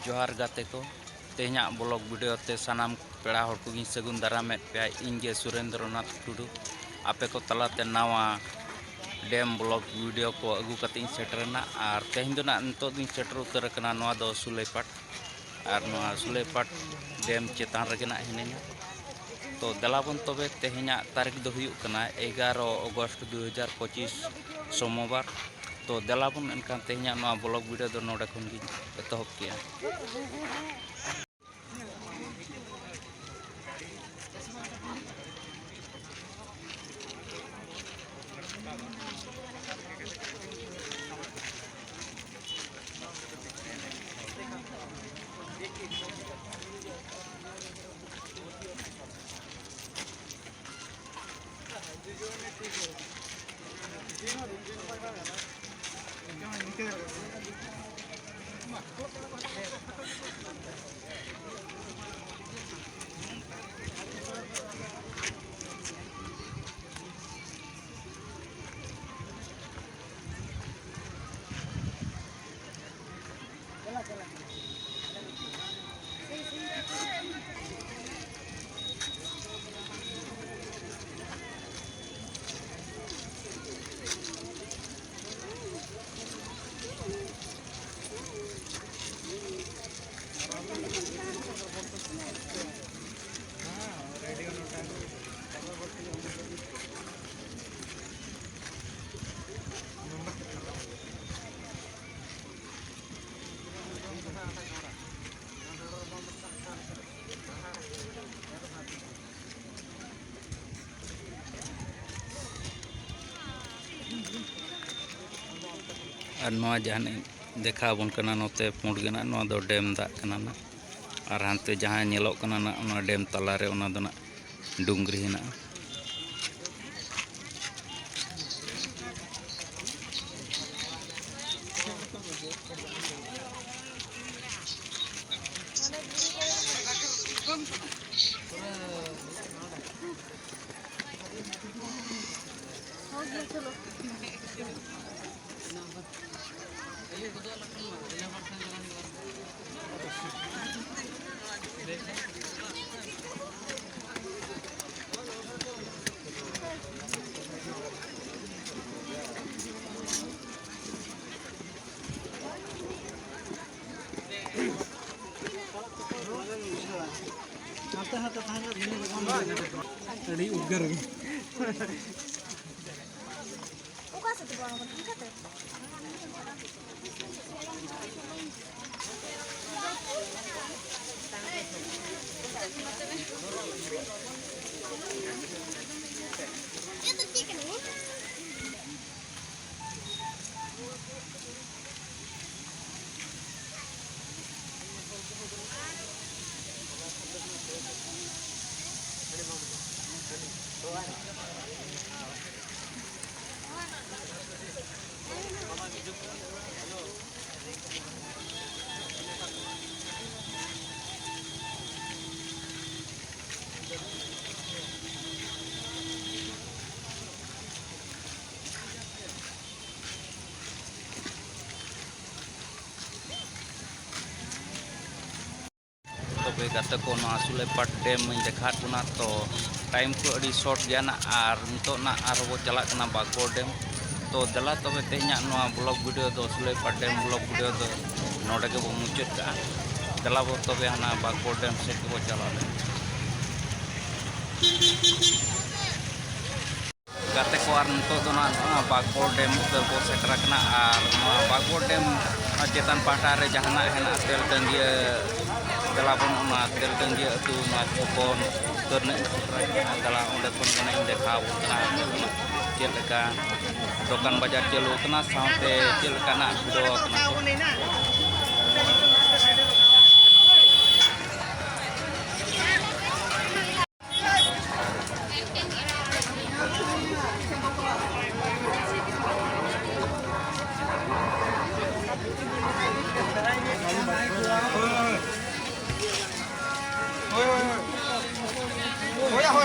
जोहार गाते को तेहना ब्लॉग वीडियो ते सानाम पेड़ा हर को सगुन दारामेद पे इंगे सुरेंद्रनाथ टुडू आपे को तलाते नावा डैम ब्लॉग वीडियो को अगू कते सेटरना और तेहन दो नितो दिन सेटर उतर कना नवा दो सुलेपाट और नवा सुलेपाट डैम चेतान रगे ना हिनेना तो दलाबन तबे तेहना तारीख दो हुयुग कना 11 अगस्त 2025 सोमवार तो दलाबन एनकान तेहना नवा ब्लॉग वीडियो दो नोडे खन गी एतहब किया और नवा जहां देखा बन कना नोते पुंडगना नवा दो डैम दा कना ना और हानते जहां नेलोक कना ना ओना डैम तलारे ओना दो ना डुंगरी हिना Tadi ugar तबे गाते को सुलेपाट डैम देखा तो टाइम को अड़ी शॉर्ट गया ना और नितो ना आरो चला कना बागबोर डैम तो दला तबे तेहना नवा ब्लॉग वीडियो दो सुलेपाट डैम ब्लॉग वीडियो दो नोडे के बो मुचाद का दला बो तबे हाना बागबोर डैम से को चला ले गाते को और नितो दो ना बागबोर डैम उतर बो सेटर कना और बागबोर डैम चेतन पाटा रे जहाना हेना तेल टंगिया दलाबन ओना तेल टंगिया अतु ना चोपन करने दला ओंडे कोन कने देखा उतना चेलका दुकान बाजार चलू कना साथे चेलका ना वीडियो कना Hoi, hoi.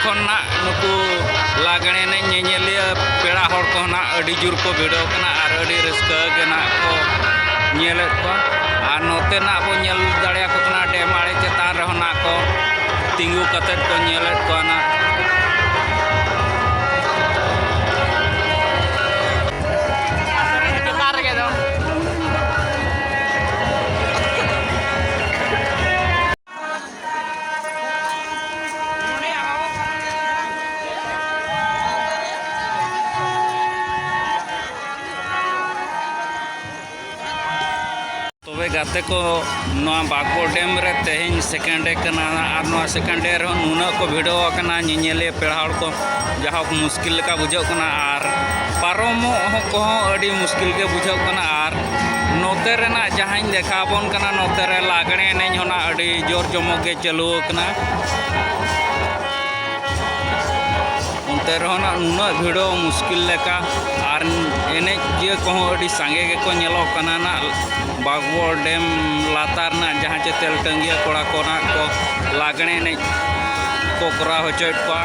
खन ना नुकु लागणे ने ñeñelia पेड़ा हर को ना अडी जुर को भिड़ो कना आर अडी रस्का के ना को ñelet को आर नोते ना बो ñel दाड़िया को कना डेम आड़े चेतान रहो ना को तिंगु कतेट को ñelet को ना तबे गाते को नवा बागबोर डैम रे तेहें सेकेंड डे कना आर नवा सेकेंड डे रे नुना को भिड़ो कना ñeñelia पेड़ा हर को जहाँ को मुश्किल लेका बुझाव कना आर पारोमो को अडी मुश्किल के बुझाव कना आर नोते रेना जहाँ देखा बन कना नोते रे लागणे ने होना अडी जोर जमो के चलू कना उनते रहना नुना भिड़ो मुश्किल लेका आर एने जे को अडी सांगे के को ñelo कना ना बागबोर डैम लातार ना जहाँ चे तेलटंगिया कोड़ा कोना को लागणे ने को करा होचोट को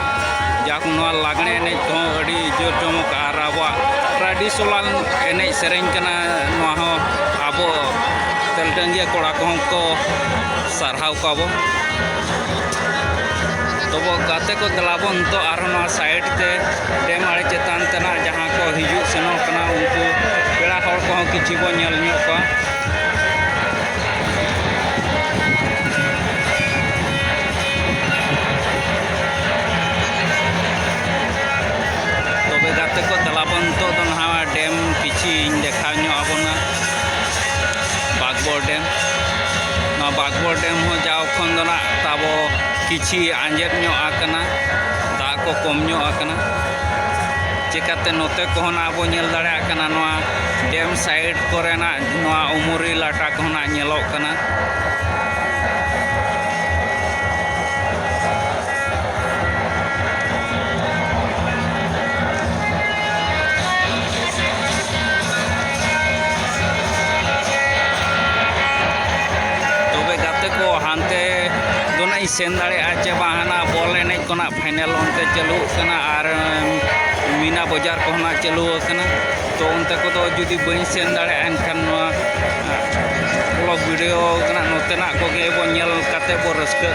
जाक नवा लागणे ने को अडी जोर जमक आर आबो ट्रेडिशनल एने सेरेंग कना नवा हो आबो तेलटंगिया कोड़ा को सारहाव काबो तब गाते को दलाबन तो आर नवा साइड ते डैम आड़े चेतान तना जहाँ को हिजु सेनो कना उनको पेड़ा हर को किछि बो ñel ño को तबे गाते को दलाबन तो ना डैम किछि देखा ño आबोना बागबोर डैम ना बागबोर डैम हो जाओ खन दना ताबो किछि आंजेद ño आकना दा को कम ño आकना चिकाते नोते को ना आबो ñel दाड़े आकना नवा डैम साइड कोरेना नवा उमुरी लाटा को ना ñelo कना तबे गाते को हानते दोना सेन दाड़े आचे बाहाना बॉल एने कोना फाइनल उनते चलू कना आर मीना बाजार को ना चलू कना तो उनते को तो जुदी बई सेन दाड़े एनखान ब्लॉग वीडियो कना नोते ना को के बो ñel काते बो रस्का